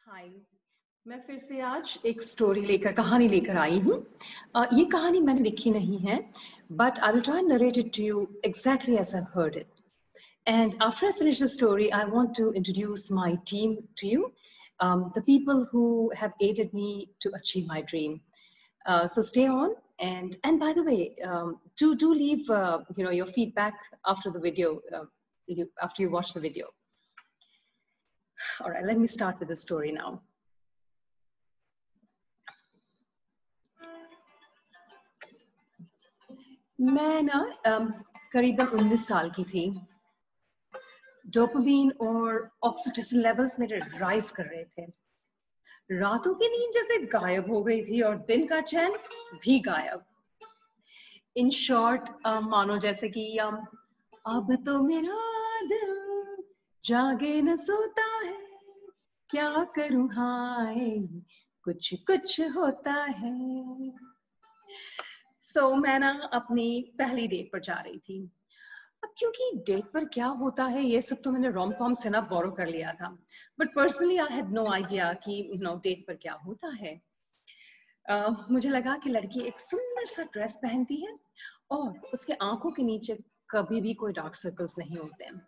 हाय। मैं फिर से आज एक कहानी लेकर आई हूँ। ये कहानी मैंने लिखी नहीं है, but I will try and narrate it to you exactly as I've heard it. And after I finish the story, I want to introduce my team to you, the people who have aided me to achieve my dream. So stay on, and by the way, do leave your feedback after the video, after you watch the video. All right, let me start with the story now. मैं ना करीबन 19 साल की थी। Dopamine और oxytocin levels मेरे rise कर रहे थे। रातों की नींद जैसे गायब हो गई थी और दिन का चैन भी गायब। इन शॉर्ट मानो जैसे कि अब तो मेरा दिल जागे न सोता है, क्या करूं हाय कुछ कुछ होता है। मैं ना अपनी पहली डेट पर जा रही थी। अब क्योंकि डेट पर क्या होता है ये सब तो मैंने रोम कॉम से ना बोरो कर लिया था, but personally I had no idea कि डेट पर क्या होता है। मुझे लगा कि लड़की एक सुंदर सा ड्रेस पहनती है और उसके आंखों के नीचे कभी भी कोई डार्क सर्कल्स नहीं होते हैं,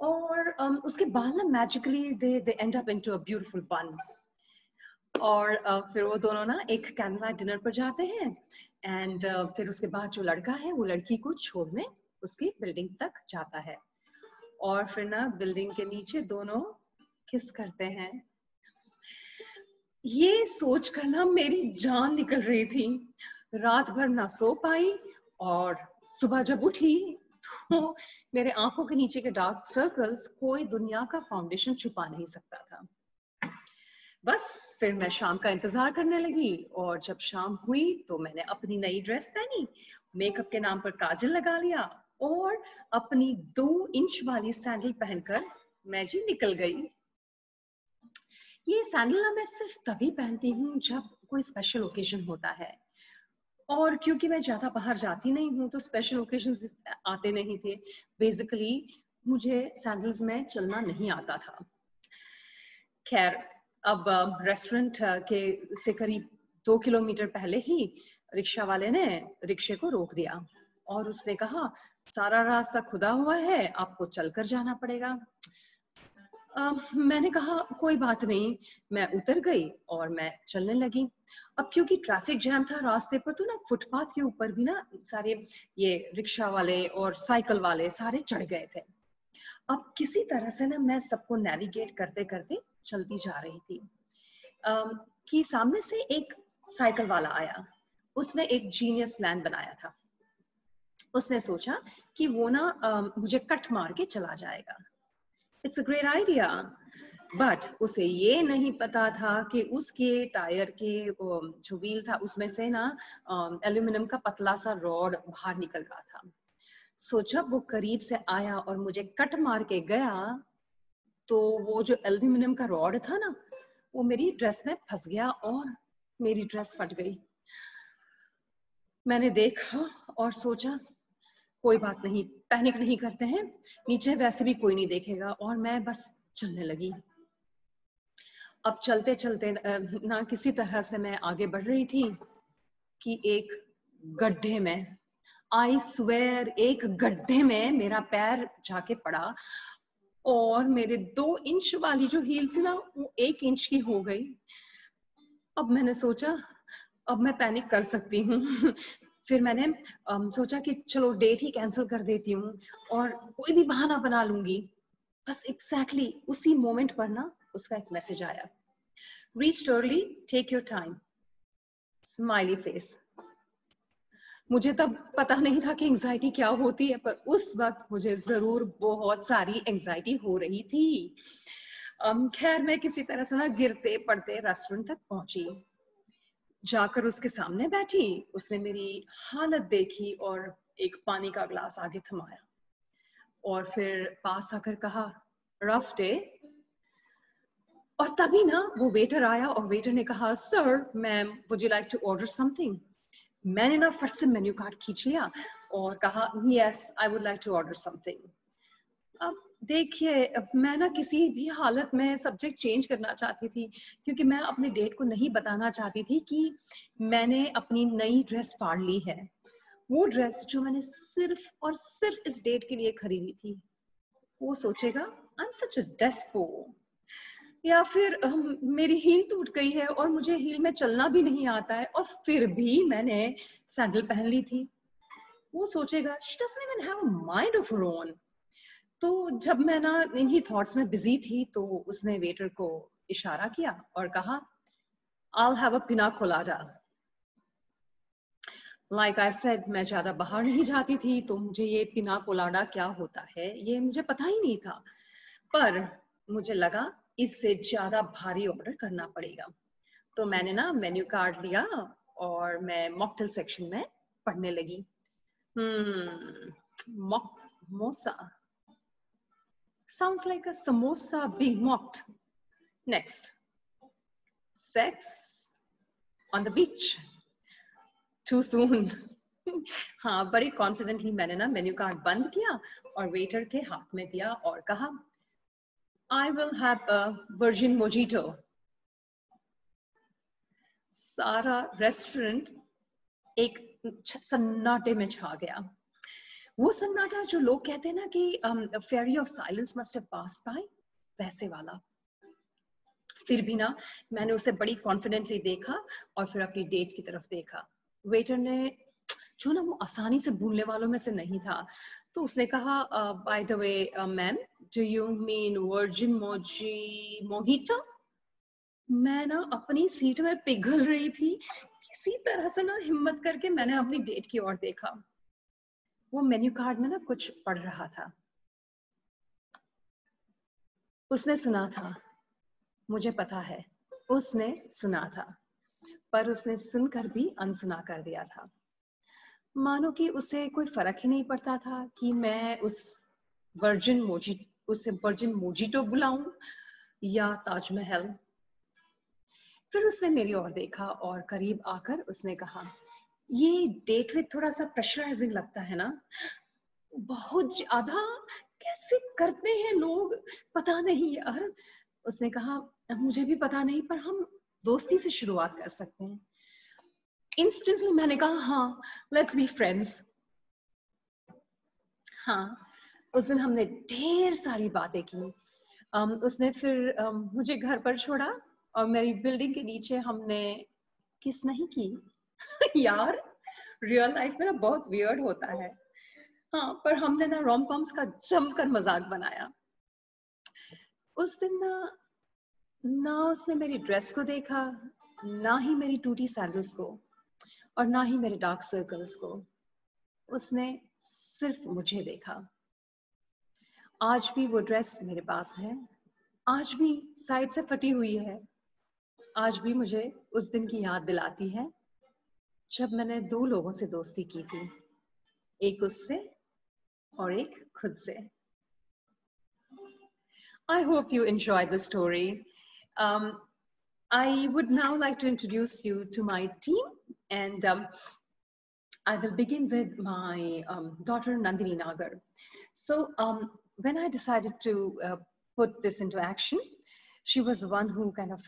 और उसके बाल ना magically they and up into a beautiful बन। और फिर वो दोनों ना एक कैंडल लाइट डिनर पर जाते हैं, एंड फिर उसके बाद जो लड़का है वो लड़की को छोड़ने उसकी बिल्डिंग तक जाता है, और फिर ना बिल्डिंग के नीचे दोनों किस करते हैं। ये सोच कर ना मेरी जान निकल रही थी। रात भर ना सो पाई, और सुबह जब उठी तो मेरे आंखों के नीचे के डार्क सर्कल्स कोई दुनिया का फाउंडेशन छुपा नहीं सकता था। बस फिर मैं शाम का इंतजार करने लगी, और जब शाम हुई तो मैंने अपनी नई ड्रेस पहनी, मेकअप के नाम पर काजल लगा लिया, और अपनी 2 इंच वाली सैंडल पहनकर मैं जी निकल गई। ये सैंडल ना मैं सिर्फ तभी पहनती हूँ जब कोई स्पेशल ओकेजन होता है, और क्योंकि मैं ज्यादा बाहर जाती नहीं हूँ तो स्पेशल ओकेजन आते नहीं थे। बेसिकली मुझे सैंडल्स में चलना नहीं आता था। खैर, अब रेस्टोरेंट के से करीब 2 किलोमीटर पहले ही रिक्शा वाले ने रिक्शे को रोक दिया, और उसने कहा सारा रास्ता खुदा हुआ है, आपको चलकर जाना पड़ेगा। मैंने कहा कोई बात नहीं, मैं उतर गई और मैं चलने लगी। अब क्योंकि ट्रैफिक जैम था रास्ते पर, तो ना फुटपाथ के ऊपर भी ना सारे ये रिक्शा वाले और साइकिल वाले सारे चढ़ गए थे। अब किसी तरह से ना मैं सबको नेविगेट करते करते चलती जा रही थी कि सामने से एक साइकिल वाला आया। उसने एक जीनियस प्लान बनाया था। उसने सोचा कि वो ना मुझे कट मार के चला जाएगा। It's a great idea, but उसे ये नहीं पता था कि उसके टायर के जो व्हील था उसमें से ना एल्यूमिनियम का पतला सा रॉड बाहर निकल रहा था। जब वो करीब से आया और मुझे कट मार के गया, तो वो जो एल्यूमिनियम का रॉड था ना वो मेरी ड्रेस में फंस गया और मेरी ड्रेस फट गई। मैंने देखा और सोचा कोई बात नहीं, पैनिक नहीं करते हैं, नीचे वैसे भी कोई नहीं देखेगा, और मैं बस चलने लगी। अब चलते चलते ना किसी तरह से मैं आगे बढ़ रही थी कि एक गड्ढे में, आई स्वेयर, एक गड्ढे में मेरा पैर जाके पड़ा, और मेरे 2 इंच वाली जो हील्स ना वो 1 इंच की हो गई। अब मैंने सोचा अब मैं पैनिक कर सकती हूँ। फिर मैंने सोचा कि चलो डेट ही कैंसिल कर देती हूँ और कोई भी बहाना बना लूंगी। बस एग्जैक्टली उसी मोमेंट पर ना उसका एक मैसेज आया, reached early, take your time, smiley face. मुझे तब पता नहीं था कि एंजाइटी क्या होती है, पर उस वक्त मुझे जरूर बहुत सारी एंजाइटी हो रही थी। खैर, मैं किसी तरह से ना गिरते पड़ते रेस्टोरेंट तक पहुंची। जाकर उसके सामने बैठी, उसने मेरी हालत देखी और एक पानी का ग्लास आगे थमाया, और फिर पास आकर कहा रफ डे। और तभी ना वो वेटर आया, और वेटर ने कहा sir, ma'am, would you like to order something. मैंने ना फट से मेन्यू कार्ड खींच लिया और कहा yes, I would like to order something. अब देखिए, मैं ना किसी भी हालत में सब्जेक्ट चेंज करना चाहती थी, क्योंकि मैं अपने डेट को नहीं बताना चाहती थी कि मैंने अपनी नई ड्रेस फाड़ ली है। वो ड्रेस जो मैंने सिर्फ और सिर्फ इस डेट के लिए खरीदी थी। वो सोचेगा आई एम सच अ डेस्पो, या फिर मेरी हील टूट गई है और मुझे हील में चलना भी नहीं आता है और फिर भी मैंने सैंडल पहन ली थी। वो सोचेगा she doesn't even have a mind of her own. तो जब मैं ना इन्हीं थॉट्स में बिजी थी, तो उसने वेटर को इशारा किया और कहा, I'll have a pina colada. Like I said, मैं ज्यादा बाहर नहीं जाती थी, तो मुझे ये पिना कोलाडा क्या होता है ये मुझे पता ही नहीं था। पर मुझे लगा इससे ज्यादा भारी ऑर्डर करना पड़ेगा। तो मैंने ना मेन्यू कार्ड लिया और मैं मॉकटेल सेक्शन में पढ़ने लगी। मोसा sounds like a samosa being mocked. Next, sex on the beach. Too soon. हाँ, बड़ी कॉन्फिडेंटली मैंने ना मेन्यू कार्ड बंद किया और वेटर के हाथ में दिया और कहा, I will have a virgin mojito. सारा रेस्टोरेंट एक सन्नाटे में छा गया। वो सन्नाटा जो लोग कहते हैं ना कि fairy of silence must have passed by, वैसे वाला। फिर भी ना मैंने उसे बड़ी कॉन्फिडेंटली देखा और फिर अपनी डेट की तरफ देखा। वेटर ने, जो ना वो आसानी से भूलने वालों में से नहीं था, तो उसने कहा, by the way ma'am, do you mean virgin mojito? मैं ना अपनी सीट में पिघल रही थी। किसी तरह से ना हिम्मत करके मैंने अपनी डेट की ओर देखा। वो मेन्यू कार्ड में ना कुछ पढ़ रहा था। उसने सुना था, मुझे पता है, उसने सुना था, पर उसने सुनकर भी अनसुना कर दिया था। मानो कि उसे कोई फर्क ही नहीं पड़ता था कि मैं उसे वर्जिन मोजिटो बुलाऊं या ताजमहल। फिर उसने मेरी ओर देखा और करीब आकर उसने कहा, ये डेट विद थोड़ा सा प्रेशराइजिंग लगता है ना? बहुत ज्यादा। कैसे करते हैं लोग, पता नहीं यार। उसने कहा, मुझे भी पता नहीं, पर हम दोस्ती से शुरुआत कर सकते हैं। इंस्टेंटली मैंने कहा, हाँ, लेट्स बी फ्रेंड्स। हाँ, उस दिन हमने ढेर सारी बातें की। उसने फिर मुझे घर पर छोड़ा और मेरी बिल्डिंग के नीचे हमने किस नहीं की। यार, रियल लाइफ में ना बहुत वियर्ड होता है। हाँ, पर हमने ना रोम कॉम्स का जमकर मजाक बनाया। उस दिन ना उसने मेरी ड्रेस को देखा, ना ही मेरी टूटी सैंडल्स को, और ना ही मेरे डार्क सर्कल्स को। उसने सिर्फ मुझे देखा। आज भी वो ड्रेस मेरे पास है, आज भी साइड से फटी हुई है। आज भी मुझे उस दिन की याद दिलाती है जब मैंने दो लोगों से दोस्ती की थी, एक उससे और एक खुद से। I hope you enjoyed the story. I would now like to introduce you to my team, and I will begin with my daughter Nandini Nagar. So when I decided to put this into action, she was the one who kind of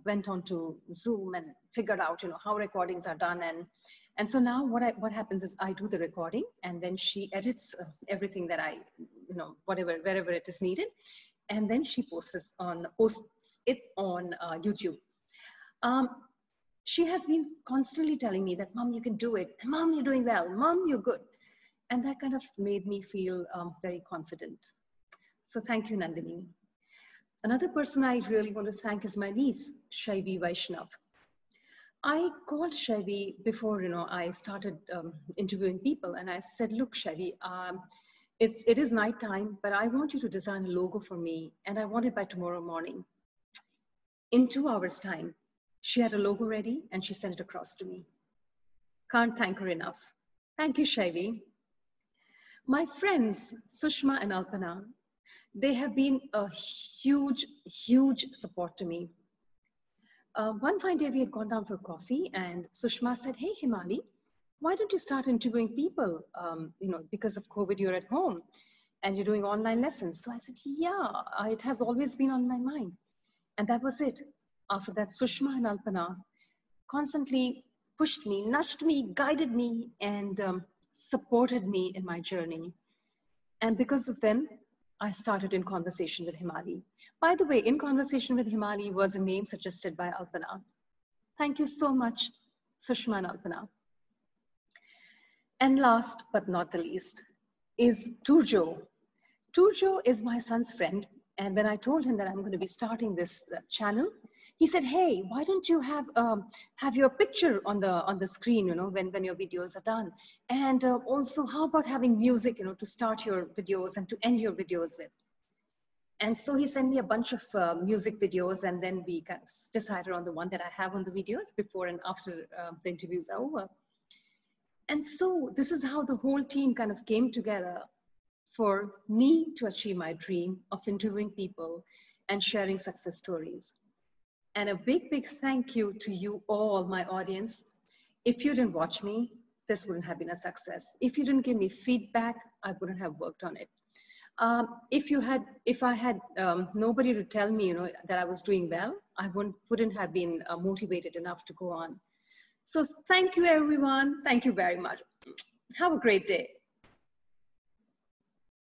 went on to Zoom and figured out, how recordings are done. And so now what happens is I do the recording and then she edits everything that I, wherever it is needed. And then she posts it on YouTube. She has been constantly telling me that, Mom, you can do it. And Mom, you're doing well. Mom, you're good. And that kind of made me feel very confident. So thank you, Nandini. Another person I really want to thank is my niece, Shaivi Vaishnav. I called Shaivi before, I started interviewing people, and I said, look, Shaivi, it is nighttime, but I want you to design a logo for me, and I want it by tomorrow morning. In 2 hours' time, she had a logo ready, and she sent it across to me. Can't thank her enough. Thank you, Shaivi. My friends, Sushma and Alpana, they have been a huge, huge support to me. One fine day, we had gone down for coffee, and Sushma said, hey, Himali, why don't you start interviewing people? Because of COVID, you're at home. and you're doing online lessons. So I said, yeah, it has always been on my mind. And that was it. After that, Sushma and Alpana constantly pushed me, nudged me, guided me, and supported me in my journey. And because of them, I started In Conversation with Himali. By the way, In Conversation with Himali was a name suggested by Alpana. Thank you so much, Sushma and Alpana. And last but not the least is Turjo. Turjo is my son's friend. And when I told him that I'm going to be starting this channel, he said, hey, why don't you have your picture on the screen, you know, when your videos are done? And also, how about having music, you know, to start your videos and to end your videos with? And so he sent me a bunch of music videos, and then we kind of decided on the one that I have on the videos before and after the interviews are over. And so this is how the whole team kind of came together for me to achieve my dream of interviewing people and sharing success stories. And a big, big thank you to you all, my audience. If you didn't watch me, this wouldn't have been a success. If you didn't give me feedback, I wouldn't have worked on it. If I had nobody to tell me, you know, that I was doing well, I wouldn't have been motivated enough to go on. So thank you, everyone. Thank you very much. Have a great day.